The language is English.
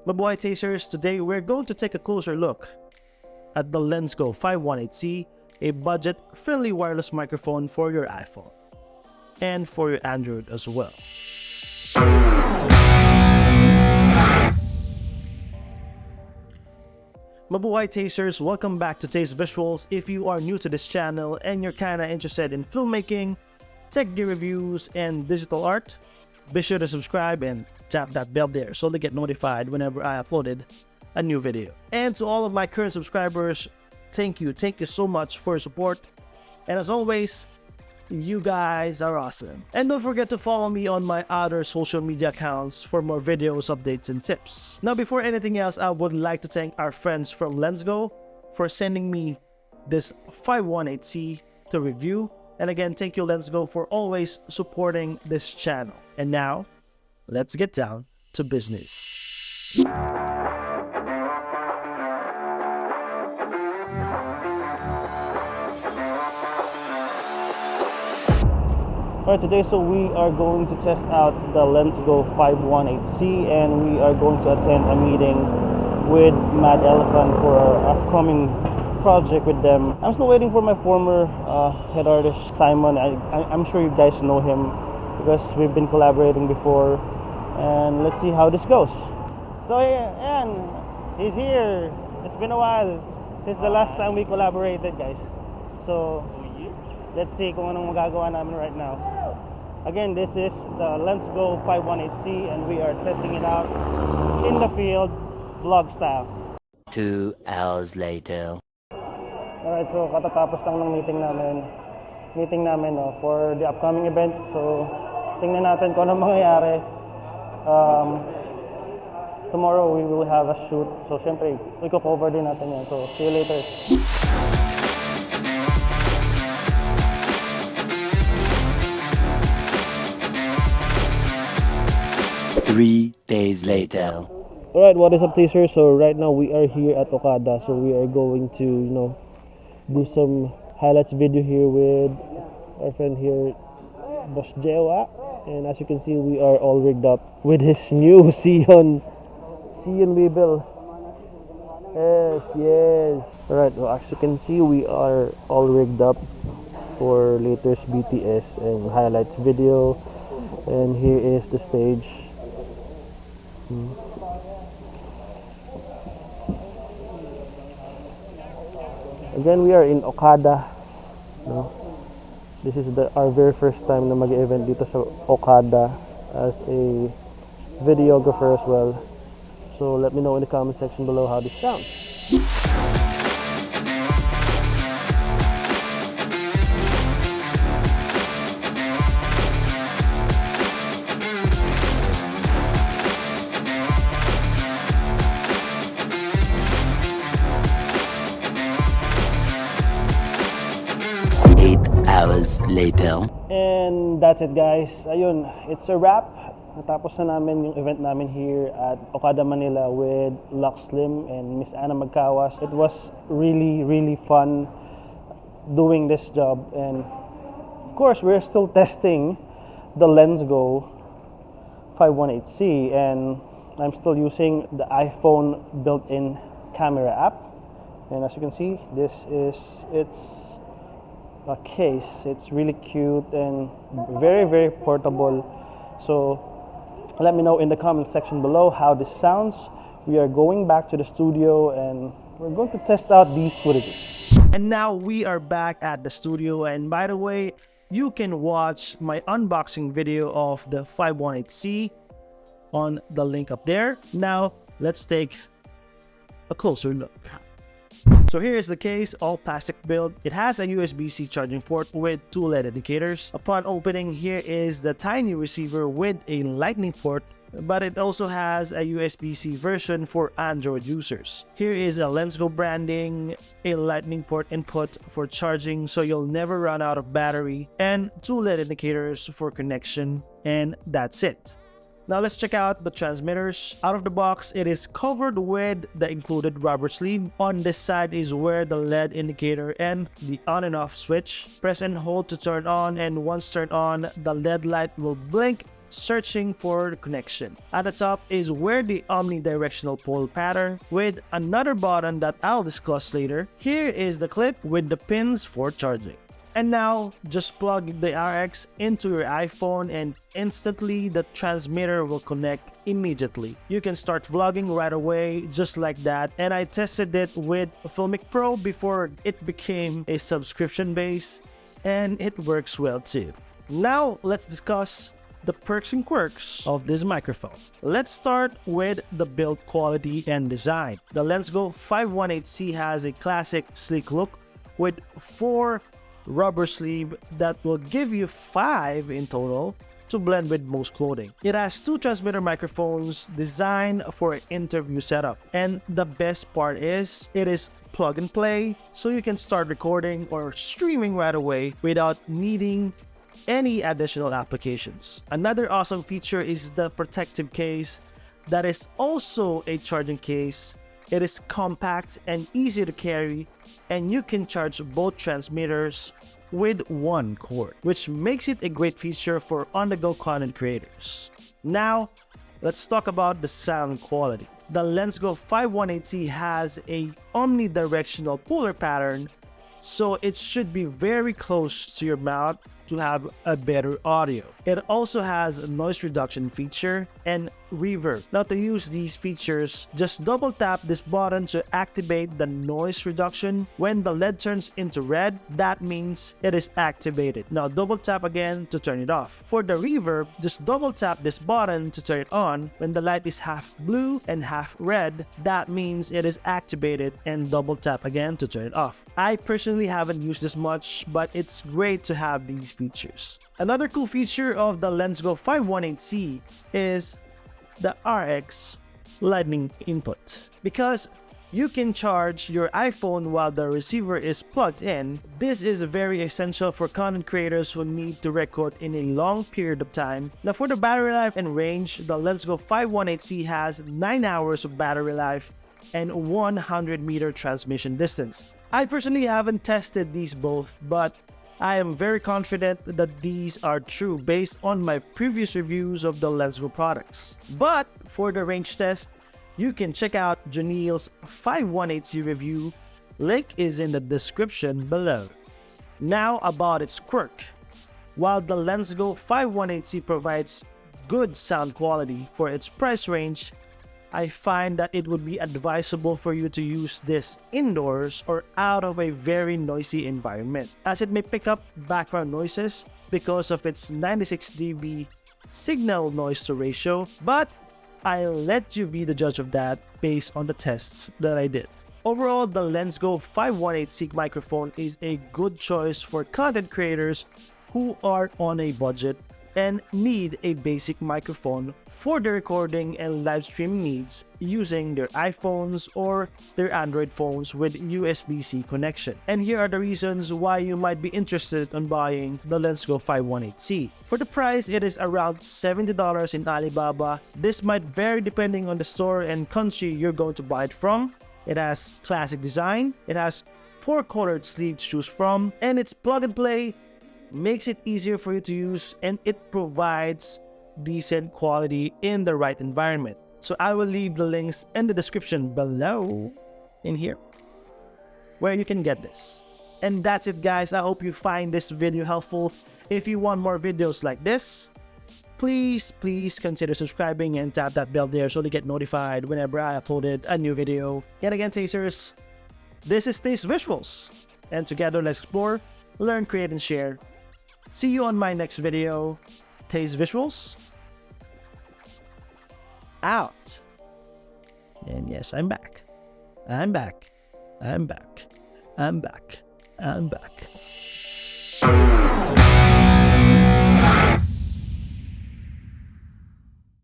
Mabuhay Tasters, today we're going to take a closer look at the LENSGO 518C, a budget-friendly wireless microphone for your iPhone and for your Android as well. Mabuhay Tasters, welcome back to Taste Visuals. If you are new to this channel and you're kinda interested in filmmaking, tech gear reviews, and digital art, be sure to subscribe and tap that bell there so they get notified whenever I uploaded a new video. And to all of my current subscribers, thank you so much for your support. And as always, you guys are awesome. And don't forget to follow me on my other social media accounts for more videos, updates, and tips. Now, before anything else, I would like to thank our friends from LensGo for sending me this 518C to review. And again, thank you LensGo for always supporting this channel. And now, let's get down to business. Alright, today we are going to test out the LensGo 518C, and we are going to attend a meeting with Mad Elephant for our upcoming project with them. I'm still waiting for my former head artist, Simon. I'm sure you guys know him because we've been collaborating before, and let's see how this goes. So yeah, he's here. It's been a while since the last time we collaborated, guys. So let's see kung anong magagawa namin right now. Again, this is the LensGo 518C, and we are testing it out in the field, vlog style. 2 hours later. Alright, so katatapos lang ng meeting namin for the upcoming event. So tingnan natin kung ano mangyayari. Tomorrow we will have a shoot. So syempre, i-cover din natin yan. So see you later. 3 days later. Alright, what is up, Taster? So right now we are here at Okada. So we are going to, do some highlights video here with our friend here, Boss Jewa. And as you can see, we are all rigged up with his new Sion Weebill. Yes. Alright, well, as you can see, we are all rigged up for latest BTS and highlights video. And here is the stage. Again, we are in Okada. This is our very first time na mag-event dito sa Okada as a videographer as well. So let me know in the comment section below how this sounds. Hours later. And that's it, guys. Ayun, it's a wrap. Natapos na namin yung event namin here at Okada, Manila with Lux Slim and Miss Anna Magkawas. It was really fun doing this job, and of course we're still testing the LensGo 518C, and I'm still using the iPhone built-in camera app. And as you can see, this is its a case. It's really cute and very portable. So let me know in the comment section below how this sounds. We are going back to the studio and we're going to test out these footages. And now we are back at the studio, and by the way, you can watch my unboxing video of the 518C on the link up there. Now let's take a closer look. So here is the case, all plastic build. It has a USB-C charging port with 2 LED indicators. Upon opening, here is the tiny receiver with a lightning port, but it also has a USB-C version for Android users. Here is a LensGo branding, a lightning port input for charging so you'll never run out of battery, and 2 LED indicators for connection, and that's it. Now let's check out the transmitters. Out of the box, it is covered with the included rubber sleeve. On this side is where the LED indicator and the on and off switch. Press and hold to turn on, and once turned on, the LED light will blink searching for the connection. At the top is where the omnidirectional pole pattern with another button that I'll discuss later. Here is the clip with the pins for charging. And now, just plug the RX into your iPhone and instantly the transmitter will connect immediately. You can start vlogging right away just like that, and I tested it with Filmic Pro before it became a subscription base, and it works well too. Now, let's discuss the perks and quirks of this microphone. Let's start with the build quality and design. The LensGo 518C has a classic sleek look with 4 rubber sleeve that will give you 5 in total to blend with most clothing. It has 2 transmitter microphones designed for an interview setup, and the best part is it is plug and play, so you can start recording or streaming right away without needing any additional applications. Another awesome feature is the protective case that is also a charging case. It is compact and easy to carry, and you can charge both transmitters with one cord, which makes it a great feature for on-the-go content creators. Now, let's talk about the sound quality. The LensGo 518C has a omnidirectional puller pattern, so it should be very close to your mouth to have a better audio. It also has a noise reduction feature and reverb. Now, to use these features, just double tap this button to activate the noise reduction. When the LED turns into red, that means it is activated. Now double tap again to turn it off. For the reverb, just double tap this button to turn it on. When the light is half blue and half red, that means it is activated, and double tap again to turn it off. I personally haven't used this much, but it's great to have these features. Another cool feature of the LensGo 518C is the RX lightning input. Because you can charge your iPhone while the receiver is plugged in, this is very essential for content creators who need to record in a long period of time. Now, for the battery life and range, the LensGo 518C has 9 hours of battery life and 100-meter transmission distance. I personally haven't tested these both, but I am very confident that these are true based on my previous reviews of the LensGo products. But for the range test, you can check out Janil's 518C review. Link is in the description below. Now about its quirk. While the LensGo 518C provides good sound quality for its price range, I find that it would be advisable for you to use this indoors or out of a very noisy environment, as it may pick up background noises because of its 96 dB signal noise to ratio, but I'll let you be the judge of that based on the tests that I did. Overall, the LensGo 518C microphone is a good choice for content creators who are on a budget and need a basic microphone for their recording and live streaming needs using their iPhones or their Android phones with USB-C connection. And here are the reasons why you might be interested in buying the LensGo 518C. For the price, it is around $70 in Alibaba. This might vary depending on the store and country you're going to buy it from. It has classic design, it has 4 colored sleeves to choose from, and it's plug and play, makes it easier for you to use, and it provides decent quality in the right environment. So I will leave the links in the description below in here where you can get this. And that's it, guys. I hope you find this video helpful. If you want more videos like this, please consider subscribing and tap that bell there so to get notified whenever I uploaded a new video. Yet again, Tasters, this is Taste Visuals, and together let's explore, learn, create, and share. See you on my next video. Taste Visuals out. And yes, I'm back. I'm back. I'm back. I'm back. I'm back.